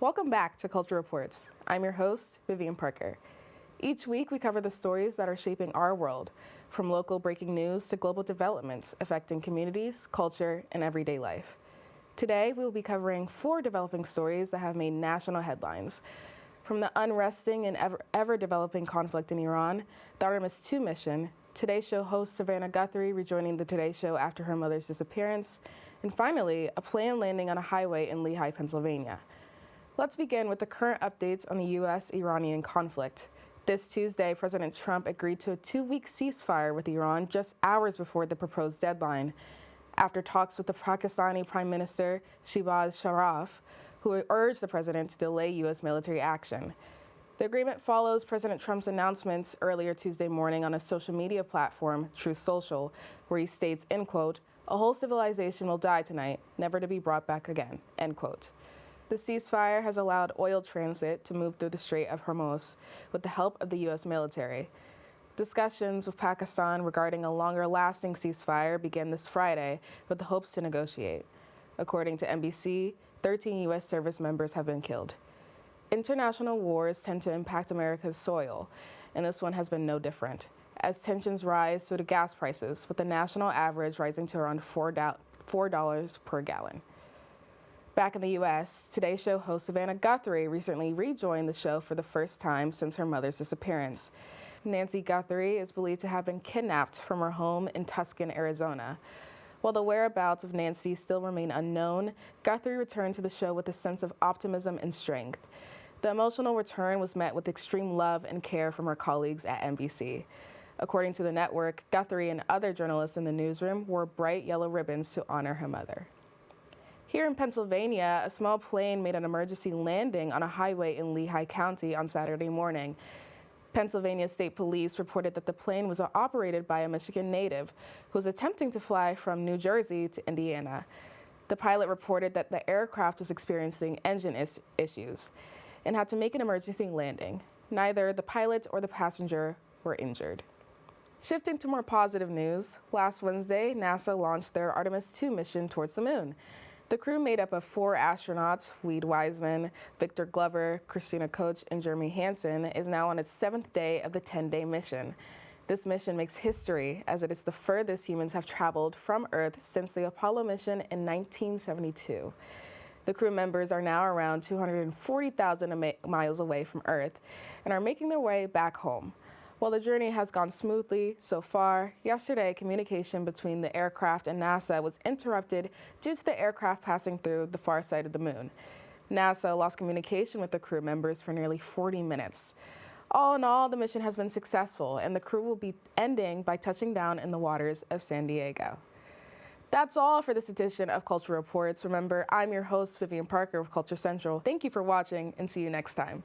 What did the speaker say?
Welcome back to Culture Reports. I'm your host, Vivian Parker. Each week we cover the stories that are shaping our world, from local breaking news to global developments affecting communities, culture, and everyday life. Today we will be covering 4 developing stories that have made national headlines. From the unresting and ever-developing conflict in Iran, the Artemis II mission, Today's Show host Savannah Guthrie rejoining the Today Show after her mother's disappearance, and finally, a plane landing on a highway in Lehigh, Pennsylvania. Let's begin with the current updates on the U.S.-Iranian conflict. This Tuesday, President Trump agreed to a 2-week ceasefire with Iran just hours before the proposed deadline, after talks with the Pakistani Prime Minister Shehbaz Sharif, who urged the president to delay U.S. military action. The agreement follows President Trump's announcements earlier Tuesday morning on a social media platform, Truth Social, where he states, end quote, "A whole civilization will die tonight, never to be brought back again," end quote. The ceasefire has allowed oil transit to move through the Strait of Hormuz with the help of the U.S. military. Discussions with Pakistan regarding a longer-lasting ceasefire began this Friday with the hopes to negotiate. According to NBC, 13 U.S. service members have been killed. International wars tend to impact America's soil, and this one has been no different, as tensions rise due to gas prices, with the national average rising to around $4 per gallon. Back in the U.S., Today's Show host Savannah Guthrie recently rejoined the show for the first time since her mother's disappearance. Nancy Guthrie is believed to have been kidnapped from her home in Tucson, Arizona. While the whereabouts of Nancy still remain unknown, Guthrie returned to the show with a sense of optimism and strength. The emotional return was met with extreme love and care from her colleagues at NBC. According to the network, Guthrie and other journalists in the newsroom wore bright yellow ribbons to honor her mother. Here in Pennsylvania, a small plane made an emergency landing on a highway in Lehigh County on Saturday morning. Pennsylvania State Police reported that the plane was operated by a Michigan native who was attempting to fly from New Jersey to Indiana. The pilot reported that the aircraft was experiencing engine issues and had to make an emergency landing. Neither the pilot or the passenger were injured. Shifting to more positive news, last Wednesday, NASA launched their Artemis II mission towards the moon. The crew, made up of 4 astronauts, Weed Wiseman, Victor Glover, Christina Koch, and Jeremy Hansen, is now on its 7th day of the 10-day mission. This mission makes history, as it is the furthest humans have traveled from Earth since the Apollo mission in 1972. The crew members are now around 240,000 miles away from Earth and are making their way back home. While the journey has gone smoothly so far, yesterday communication between the aircraft and NASA was interrupted due to the aircraft passing through the far side of the moon. NASA lost communication with the crew members for nearly 40 minutes. All in all, the mission has been successful, and the crew will be ending by touching down in the waters of San Diego. That's all for this edition of Culture Reports. Remember, I'm your host, Vivian Parker of Culture Central. Thank you for watching, and see you next time.